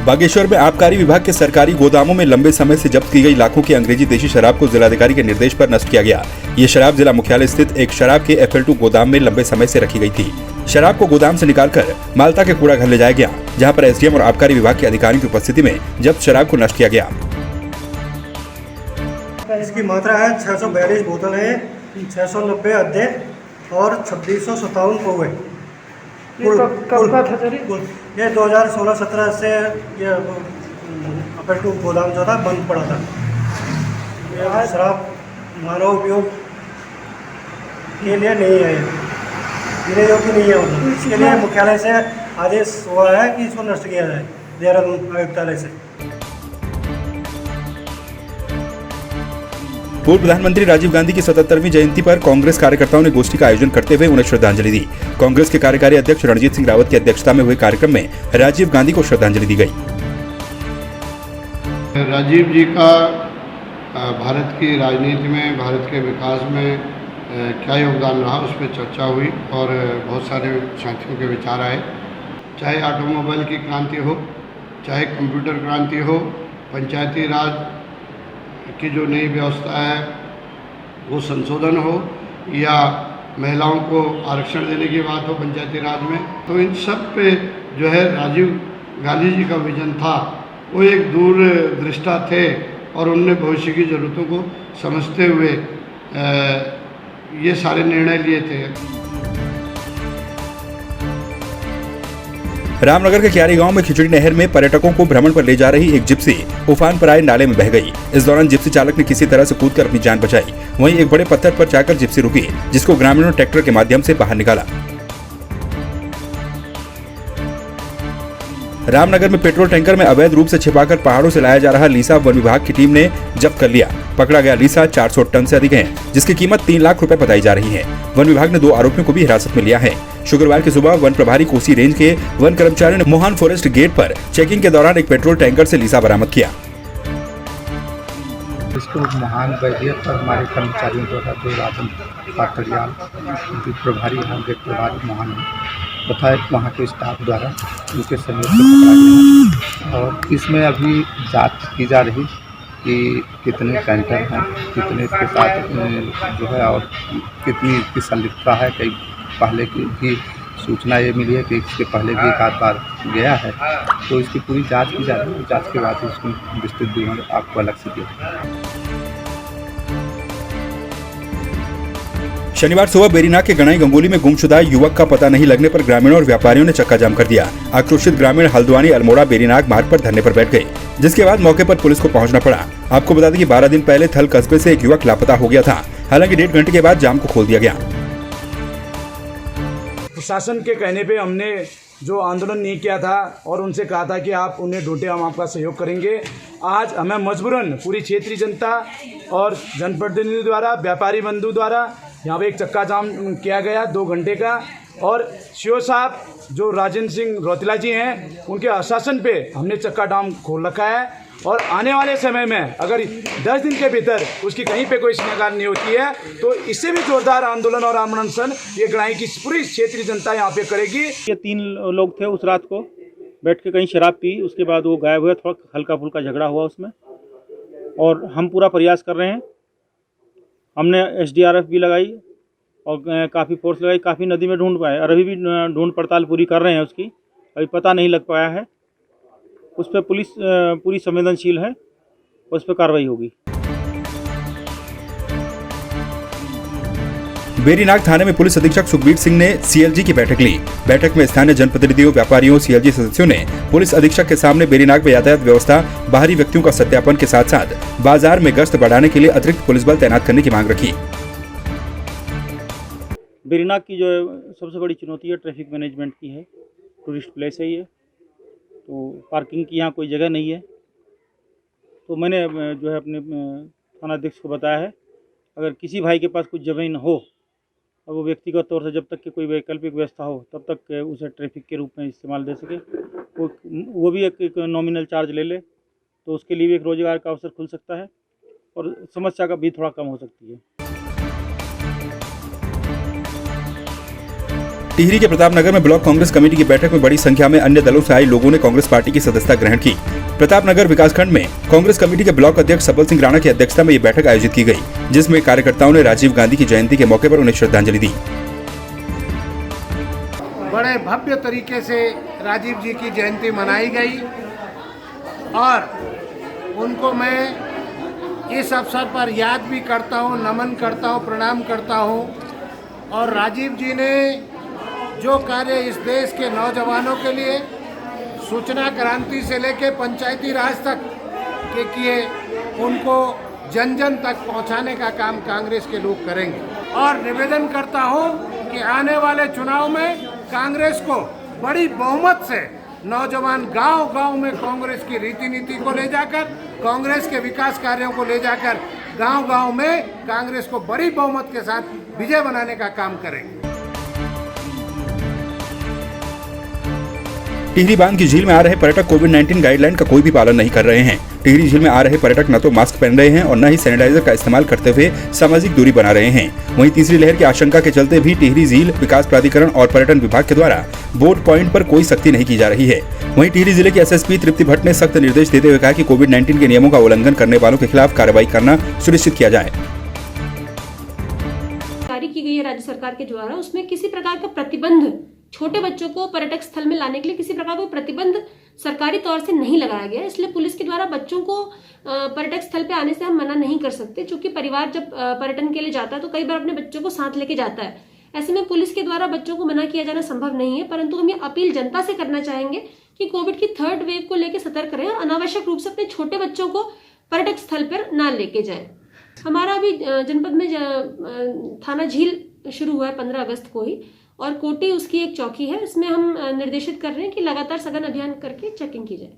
बागेश्वर में आबकारी विभाग के सरकारी गोदामों में लंबे समय से जब्त की गई लाखों की अंग्रेजी देशी शराब को जिलाधिकारी के निर्देश पर नष्ट किया गया। ये शराब जिला मुख्यालय स्थित एक शराब के FL2 गोदाम में लंबे समय से रखी गई थी। शराब को गोदाम से निकालकर माल्टा के कूड़ा घर ले जाया गया, जहां पर SDM और आबकारी विभाग के अधिकारियों की उपस्थिति में जब्त शराब को नष्ट किया गया। इसकी मात्रा है 642 बोतल है, 690 अद्धे और 2657 पौवे। कब का था सर? ये 2016-17 से ये FL2 गोदाम जो था बंद पड़ा था। ये शराब मानव उपयोग के लिए नहीं है, पीने योग्य नहीं है। मतलब इसके लिए मुख्यालय से आदेश हुआ है कि इसको नष्ट किया जाए, देहरादून आयुक्तालय से। पूर्व प्रधानमंत्री राजीव गांधी की 77वीं जयंती पर कांग्रेस कार्यकर्ताओं ने गोष्ठी का आयोजन करते हुए उन्हें श्रद्धांजलि दी। कांग्रेस के कार्यकारी अध्यक्ष रणजीत सिंह रावत की अध्यक्षता में हुए कार्यक्रम में राजीव गांधी को श्रद्धांजलि दी गई। राजीव जी का भारत की राजनीति में, भारत के विकास में क्या योगदान रहा, उस पर चर्चा हुई और बहुत सारे साथियों के विचार आए। चाहे ऑटोमोबाइल की क्रांति हो, चाहे कंप्यूटर क्रांति हो, पंचायती राज की जो नई व्यवस्था है वो संशोधन हो, या महिलाओं को आरक्षण देने की बात हो पंचायती राज में, तो इन सब पे जो है राजीव गांधी जी का विजन था। वो एक दूरदृष्टा थे और उनने भविष्य की ज़रूरतों को समझते हुए ये सारे निर्णय लिए थे। रामनगर के क्यारी गांव में खिचड़ी नहर में पर्यटकों को भ्रमण पर ले जा रही एक जिप्सी उफान पर आए नाले में बह गई। इस दौरान जिप्सी चालक ने किसी तरह से कूदकर अपनी जान बचाई। वहीं एक बड़े पत्थर पर जाकर जिप्सी रुकी, जिसको ग्रामीणों ने ट्रैक्टर के माध्यम से बाहर निकाला। रामनगर में पेट्रोल टैंकर में अवैध रूप से छिपाकर पहाड़ों से लाया जा रहा लीसा वन विभाग की टीम ने जब्त कर लिया। पकड़ा गया लीसा 400 टन से अधिक है, जिसकी कीमत 3 लाख रुपए बताई जा रही है। वन विभाग ने 2 आरोपियों को भी हिरासत में लिया है। शुक्रवार की सुबह वन प्रभारी कोसी रेंज के वन कर्मचारियों ने मोहन फॉरेस्ट गेट पर चेकिंग के दौरान एक पेट्रोल टैंकर से लीसा बरामद किया। इसको महान वैदियत पर हमारे कर्मचारियों द्वारा जो राजन पाटरियाल प्रभारी गेट प्रभारी महान तथा वहाँ के स्टाफ द्वारा उनके सहयोग से पकड़ा गया और इसमें अभी जांच की जा रही कि कितने टैंकर हैं, कितने इसके साथ जो है और कितनी इसकी संलिप्तता है। कई पहले की भी सूचना ये मिली है कि इसके पहले भी एक आध बार गया है, तो इसकी पूरी जांच की जा रही है। जांच के बाद इसको विस्तृत विवरण आपको अलग से दिया। शनिवार सुबह बेरीनाग के गणाई गंगोली में गुमशुदा युवक का पता नहीं लगने पर ग्रामीणों और व्यापारियों ने चक्का जाम कर दिया। आक्रोशित ग्रामीण हल्द्वानी अल्मोड़ा बेरीनाग मार्ग पर धरने पर बैठ गए, जिसके बाद मौके पर पुलिस को पहुंचना पड़ा। आपको बता दें कि 12 दिन पहले थल कस्बे से एक युवक लापता हो गया था। हालांकि 1.5 घंटे के बाद जाम को खोल दिया गया। प्रशासन के कहने पे हमने जो आंदोलन नहीं किया था और उनसे कहा था कि आप उन्हें ढूंढे, हम आपका सहयोग करेंगे। आज हमें मजबूरन पूरी क्षेत्रीय जनता और जनप्रतिनिधि द्वारा, व्यापारी बंधु द्वारा यहाँ पे एक चक्का जाम किया गया 2 घंटे का। और सीओ साहब जो राजेंद्र सिंह रौतेला जी हैं, उनके आश्वासन पे हमने चक्का जाम खोल रखा है और आने वाले समय में अगर 10 दिन के भीतर उसकी कहीं पे कोई शिकायत नहीं होती है तो इससे भी जोरदार आंदोलन और अनशन ये गणाई की पूरी क्षेत्रीय जनता यहाँ पे करेगी। ये 3 लोग थे, उस रात को बैठ के कहीं शराब पी, उसके बाद वो गायब हुए। थोड़ा हल्का फुल्का झगड़ा हुआ उसमें और हम पूरा प्रयास कर रहे हैं। हमने SDRF भी लगाई और काफ़ी फोर्स लगाई, काफ़ी नदी में ढूंढ पाए और अभी भी ढूंढ पड़ताल पूरी कर रहे हैं उसकी। अभी पता नहीं लग पाया है। उस पर पुलिस पूरी संवेदनशील है, उस पर कार्रवाई होगी। बेरीनाग थाने में पुलिस अधीक्षक सुखबीर सिंह ने CLG की बैठक ली। बैठक में स्थानीय जनप्रतिनिधियों, व्यापारियों, CLG सदस्यों ने पुलिस अधीक्षक के सामने बेरीनाग में यातायात व्यवस्था, बाहरी व्यक्तियों का सत्यापन के साथ साथ बाजार में गश्त बढ़ाने के लिए अतिरिक्त पुलिस बल तैनात करने की मांग रखी। बेरीनाग की जो सबसे बड़ी चुनौती है ट्रैफिक मैनेजमेंट की है। टूरिस्ट प्लेस है ये, तो पार्किंग की यहाँ कोई जगह नहीं है। तो मैंने जो है अपने थाना अध्यक्ष को बताया है, अगर किसी भाई के पास कुछ ज़मीन हो और वो व्यक्तिगत तौर से जब तक कि कोई वैकल्पिक व्यवस्था हो तब तक उसे ट्रैफिक के रूप में इस्तेमाल दे सके, वो भी एक नॉमिनल चार्ज ले ले, तो उसके लिए भी एक रोज़गार का अवसर खुल सकता है और समस्या का भी थोड़ा कम हो सकती है। टिहरी के प्रतापनगर में ब्लॉक कांग्रेस कमेटी की बैठक में बड़ी संख्या में अन्य दलों से आए लोगों ने कांग्रेस पार्टी की सदस्यता ग्रहण की। प्रतापनगर विकासखंड में कांग्रेस कमेटी के ब्लॉक अध्यक्ष सबल सिंह राणा की अध्यक्षता में ये बैठक आयोजित की गई, जिसमें कार्यकर्ताओं ने राजीव गांधी की जयंती के मौके पर उन्हें श्रद्धांजलि दी। बड़े भव्य तरीके से राजीव जी की जयंती मनाई गई और उनको मैं इस अवसर पर याद भी करता हूँ, नमन करता हूँ, प्रणाम करता हूँ। और राजीव जी ने जो कार्य इस देश के नौजवानों के लिए सूचना क्रांति से लेकर पंचायती राज तक के किए, उनको जन जन तक पहुंचाने का काम कांग्रेस के लोग करेंगे। और निवेदन करता हूं कि आने वाले चुनाव में कांग्रेस को बड़ी बहुमत से नौजवान गांव-गांव में कांग्रेस की रीति नीति को ले जाकर, कांग्रेस के विकास कार्यों को ले जाकर गांव-गांव में कांग्रेस को बड़ी बहुमत के साथ विजय बनाने का काम करेंगे। टिहरी बांध की झील में आ रहे पर्यटक कोविड-19 गाइडलाइन का कोई भी पालन नहीं कर रहे हैं। टिहरी झील में आ रहे पर्यटक न तो मास्क पहन रहे हैं और न ही सैनिटाइजर का इस्तेमाल करते हुए सामाजिक दूरी बना रहे हैं। वहीं तीसरी लहर की आशंका के चलते भी टिहरी झील विकास प्राधिकरण और पर्यटन विभाग के द्वारा बोट पॉइंट पर कोई सख्ती नहीं की जा रही है। वहीं टिहरी जिले के एसएसपी तृप्ति भट्ट ने सख्त निर्देश देते हुए कहा कि कोविड-19 के नियमों का उल्लंघन करने वालों के खिलाफ कार्रवाई करना सुनिश्चित किया जाए। जारी की गई है राज्य सरकार के द्वारा, उसमें किसी प्रकार का प्रतिबंध छोटे बच्चों को पर्यटक स्थल में लाने के लिए किसी प्रकार का प्रतिबंध सरकारी तौर से नहीं लगाया गया। इसलिए पुलिस के द्वारा बच्चों को पर्यटक स्थल पे आने से हम मना नहीं कर सकते, क्योंकि परिवार जब पर्यटन के लिए जाता है तो कई बार अपने बच्चों को साथ लेके जाता है। ऐसे में पुलिस के द्वारा बच्चों को मना किया जाना संभव नहीं है, परंतु हम ये अपील जनता से करना चाहेंगे कि कोविड की 3rd वेव को लेकर सतर्क रहें और अनावश्यक रूप से अपने छोटे बच्चों को पर्यटक स्थल पर ना लेके जाएं। हमारा अभी जनपद में थाना झील शुरू हुआ है 15 अगस्त को ही, और कोटी उसकी एक चौकी है। इसमें हम निर्देशित कर रहे हैं कि लगातार सघन अभियान करके चेकिंग की जाए।